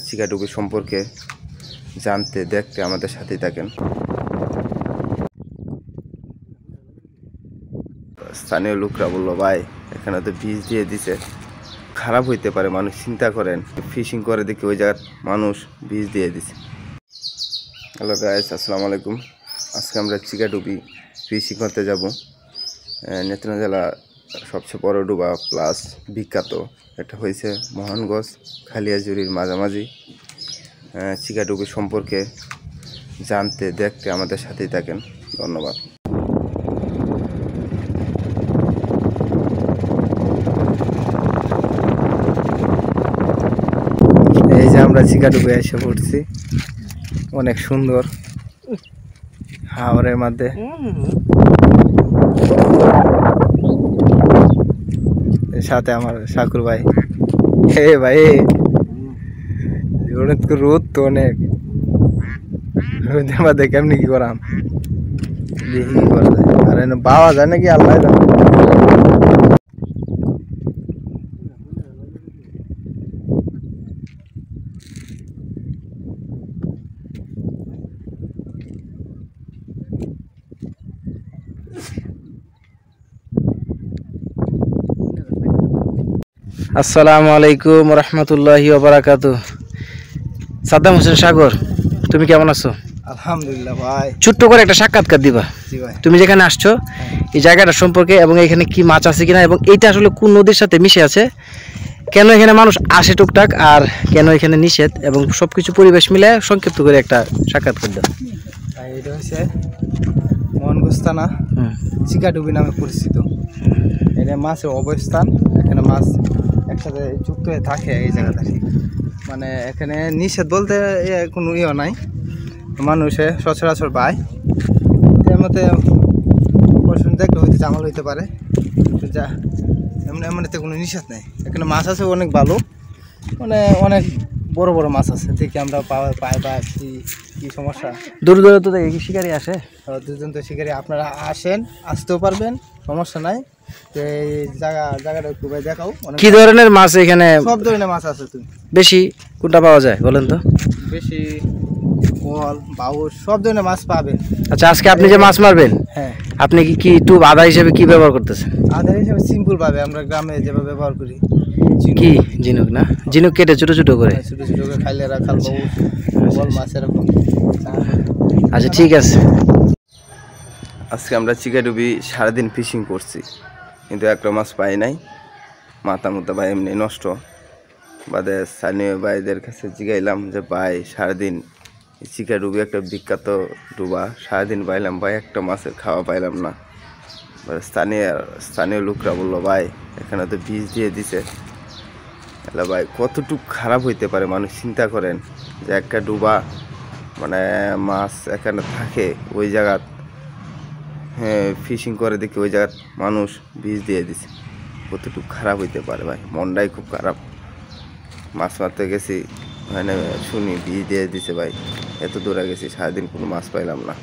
চিকাডুবি সম্পর্কে জানতে দেখতে আমাদের সাথেই থাকেন। স্থানীয় লোকরা বললো, ভাই এখানে তো বীজ দিয়ে দিছে, খারাপ হইতে পারে, মানুষ চিন্তা করেন। ফিশিং করে দেখি ওই জায়গার মানুষ বীজ দিয়ে দিছে। হ্যালো গাইস, আসসালামু আলাইকুম। আজকে আমরা চিকাডুবি ফিশিং করতে যাব। নেত্রকোনা জেলা সবচেয়ে বড় ডুবা প্লাস বিখ্যাত। এটা হয়েছে মোহনগঞ্জ খালিয়াজুরির মাঝামাঝি। চিকাডুবি সম্পর্কে জানতে দেখতে আমাদের সাথেই থাকেন। ধন্যবাদ। এই যে আমরা চিকাডুবি এসে পড়ছি, অনেক সুন্দর হাওরের মধ্যে। সাথে আমার শাকুর ভাই। হে ভাই, রোদ তো অনেক, রোদের মধ্যে কেমনি কি করাম, দেখি কি করা যায়। আর এনে পাওয়া যায় নাকি আল্লাহ জানে। আসসালামু আলাইকুম রহমতুল্লাহি ওয়া বারাকাতুহু। সাদ্দাম হোসেন সাগর, তুমি কেমন আছো? আলহামদুলিল্লাহ ভাই। ছোট্ট করে একটা সাক্ষাৎকার দিবা। জি ভাই। তুমি যেখানে আসছো এই জায়গাটা সম্পর্কে এবং এখানে কি মাছ আছে কিনা এবং এইটা আসলে কোন নদীর সাথে মিশে আছে, কেন এখানে মানুষ আসে টুকটাক, আর কেন এখানে নিষেধ, এবং সবকিছু পরিবেশ মিলে সংক্ষিপ্ত করে একটা সাক্ষাৎকার দাও। এটা হচ্ছে মোহনগঞ্জ থানা চিকাডুবি নামে পরিচিত। এটা মাছের অবস্থান, এখানে মাছ একসাথে যুক্ত হয়ে থাকে এই জায়গাটা। মানে এখানে নিষেধ বলতে কোনো ইয়ে নাই, মানুষে সচরাচর পায়। এর মধ্যে পছন্দ একটা হইতে জামাল হইতে পারে, যা এমন এতে কোনো নিষেধ নেই। এখানে মাছ আছে অনেক ভালো, মানে অনেক বড় বড় মাছ আছে দেখি আমরা পাই বা কি সমস্যা। দূর দূরান্ত থেকে কি শিকারি আসে? দূরদূরান্ত শিকারি আপনারা আসতেও পারবেন, সমস্যা নাই। এই জায়গাটা একটু দেখাও। কি ধরনের মাছ এখানে? সব ধরনের মাছ আছে। তুমি বেশি কোনটা পাওয়া যায় বলেন তো? বেশি বল, বাউস, সব ধরনের মাছ পাবেন। আচ্ছা, আজকে আপনি যে মাছ মারবেন, হ্যাঁ, আপনি কি একটু আদা হিসেবে কি ব্যবহার করতেছেন? আদা হিসেবে সিম্পল ভাবে আমরা গ্রামে যেভাবে ব্যবহার করি। কি ঝিনুক? না, ঝিনুক কেটে ছোট ছোট করে খাইলে রাখাল বাউস বল মাছ এরকম। আচ্ছা ঠিক আছে। আজকে আমরা চিকাডুবি সারাদিন ফিশিং করছি, কিন্তু একটা মাছ পাই নাই। মাথা মুথা ভাই এমনি নষ্ট। বাদে স্থানীয় ভাইদের কাছে জিগাইলাম যে ভাই সারাদিন চিকাডুবি একটা বিখ্যাত ডুবা, সারাদিন পাইলাম ভাই একটা মাছের খাওয়া পাইলাম না। স্থানীয় লোকরা বললো, ভাই এখানে তো বীজ দিয়ে দিছে। তাহলে ভাই কতটুকু খারাপ হইতে পারে, মানুষ চিন্তা করেন যে একটা ডুবা, মানে মাছ এখানে থাকে ওই জায়গা, হ্যাঁ, ফিশিং করে দেখি ওই জায়গার মানুষ বীজ দিয়ে দিছে। কতটুকু খারাপ হইতে পারে ভাই, মনটাই খুব খারাপ। মাছ মারতে গেছি, মানে শুনি বীজ দিয়ে দিছে। ভাই এত দূরে গেছি, সারাদিন কোনো মাছ পাইলাম না।